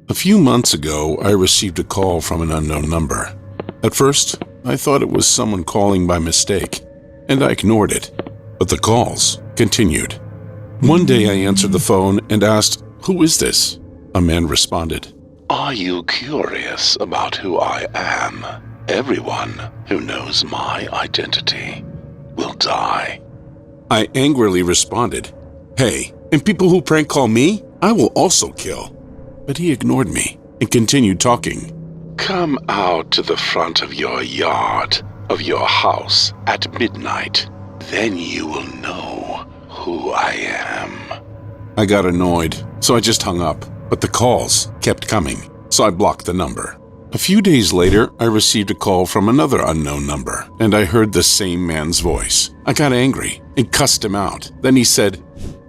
A few months ago, I received a call from an unknown number. At first, I thought it was someone calling by mistake, and I ignored it. But the calls continued. One day I answered the phone and asked, "Who is this?" A man responded, "Are you curious about who I am? Everyone who knows my identity will die." I angrily responded, "Hey, and people who prank call me, I will also kill." But he ignored me and continued talking. "Come out to the front of your yard, of your house, at midnight. Then you will know who I am." I got annoyed, so I just hung up, but the calls kept coming, so I blocked the number. A few days later, I received a call from another unknown number, and I heard the same man's voice. I got angry and cussed him out. Then he said,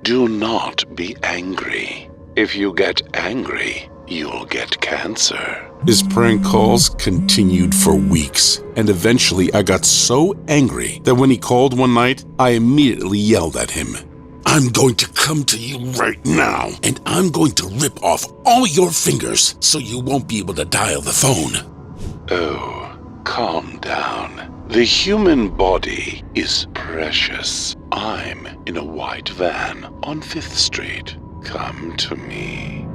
"Do not be angry. If you get angry, you'll get cancer." His prank calls continued for weeks, and eventually I got so angry that when he called one night, I immediately yelled at him, "I'm going to come to you right now, and I'm going to rip off all your fingers so you won't be able to dial the phone." Oh, calm down. The human body is precious. I'm in a white van on 5th Street. Come to me.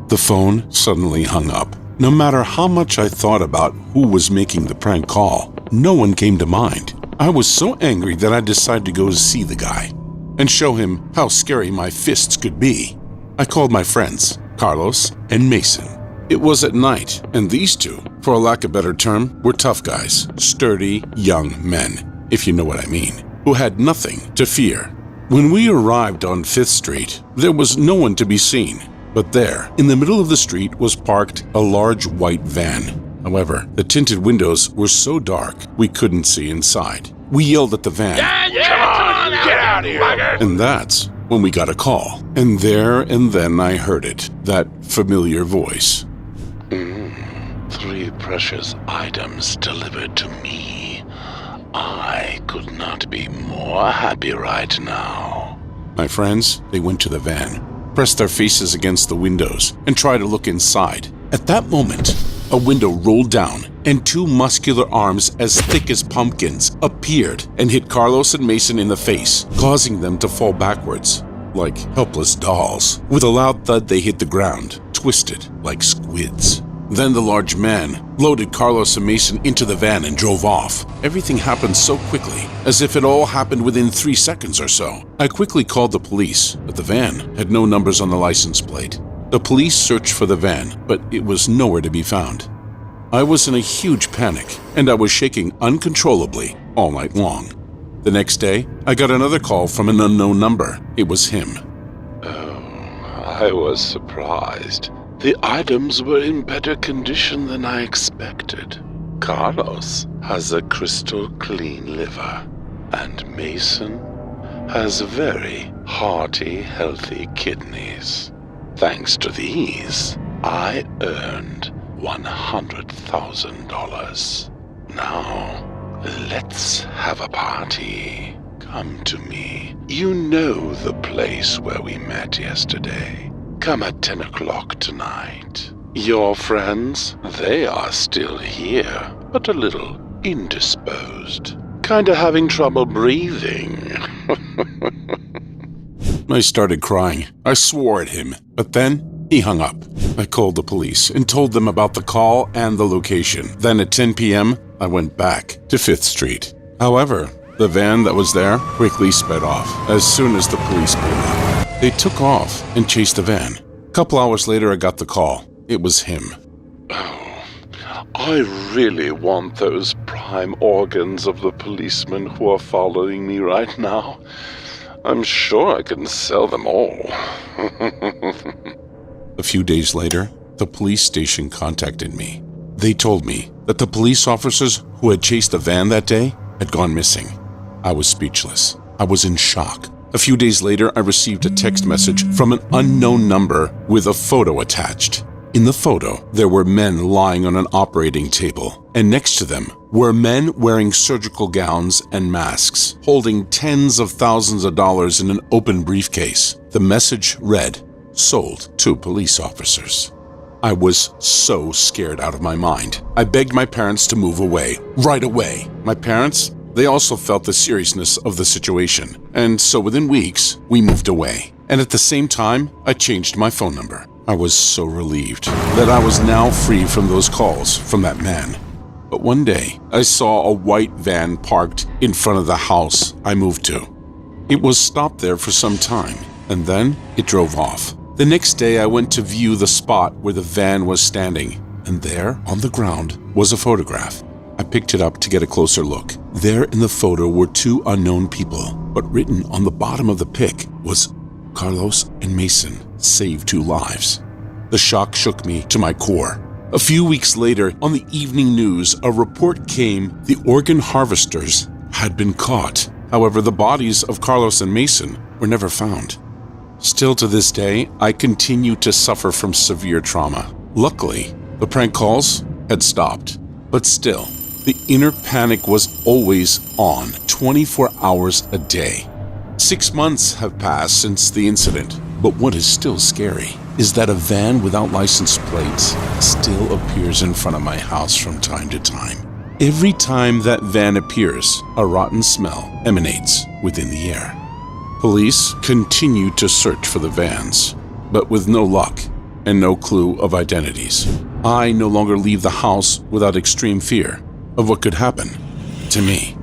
The phone suddenly hung up. No matter how much I thought about who was making the prank call, no one came to mind. I was so angry that I decided to go see the guy and show him how scary my fists could be. I called my friends, Carlos and Mason. It was at night, and these two, for lack of a better term, were tough guys, sturdy, young men, if you know what I mean, who had nothing to fear. When we arrived on 5th Street, there was no one to be seen. But there, in the middle of the street, was parked a large white van. However, the tinted windows were so dark, we couldn't see inside. We yelled at the van. Come on, get out of here! Bugger. And that's when we got a call. And there and then I heard it, that familiar voice. 3 precious items delivered to me. I could not be more happy right now. My friends, they went to the van, pressed their faces against the windows, and tried to look inside. At that moment, a window rolled down, and 2 muscular arms as thick as pumpkins appeared and hit Carlos and Mason in the face, causing them to fall backwards, like helpless dolls. With a loud thud, they hit the ground, twisted like squids. Then the large man loaded Carlos and Mason into the van and drove off. Everything happened so quickly, as if it all happened within 3 seconds or so. I quickly called the police, but the van had no numbers on the license plate. The police searched for the van, but it was nowhere to be found. I was in a huge panic, and I was shaking uncontrollably all night long. The next day, I got another call from an unknown number. It was him. Oh, I was surprised. The items were in better condition than I expected. Carlos has a crystal clean liver, and Mason has very hearty, healthy kidneys. Thanks to these, I earned $100,000. Now, let's have a party. Come to me. You know the place where we met yesterday. Come at 10 o'clock tonight. Your friends, they are still here, but a little indisposed. Kinda having trouble breathing. I started crying. I swore at him, but then he hung up. I called the police and told them about the call and the location. Then at 10 p.m., I went back to 5th Street. However, the van that was there quickly sped off as soon as the police pulled up. They took off and chased the van. A couple hours later, I got the call. It was him. Oh, I really want those prime organs of the policemen who are following me right now. I'm sure I can sell them all. A few days later, the police station contacted me. They told me that the police officers who had chased the van that day had gone missing. I was speechless. I was in shock. A few days later, I received a text message from an unknown number with a photo attached. In the photo, there were men lying on an operating table, and next to them were men wearing surgical gowns and masks, holding tens of thousands of dollars in an open briefcase. The message read, "Sold to police officers." I was so scared out of my mind. I begged my parents to move away, right away. My parents, they also felt the seriousness of the situation, and so within weeks, we moved away. And at the same time, I changed my phone number. I was so relieved that I was now free from those calls from that man. But one day, I saw a white van parked in front of the house I moved to. It was stopped there for some time, and then it drove off. The next day, I went to view the spot where the van was standing, and there, on the ground, was a photograph. I picked it up to get a closer look. There in the photo were two unknown people, but written on the bottom of the pic was Carlos and Mason saved 2 lives. The shock shook me to my core. A few weeks later, on the evening news, a report came the organ harvesters had been caught. However, the bodies of Carlos and Mason were never found. Still to this day, I continue to suffer from severe trauma. Luckily, the prank calls had stopped, but still, the inner panic was always on, 24 hours a day. 6 months have passed since the incident, but what is still scary is that a van without license plates still appears in front of my house from time to time. Every time that van appears, a rotten smell emanates within the air. Police continue to search for the vans, but with no luck and no clue of identities. I no longer leave the house without extreme fear of what could happen to me.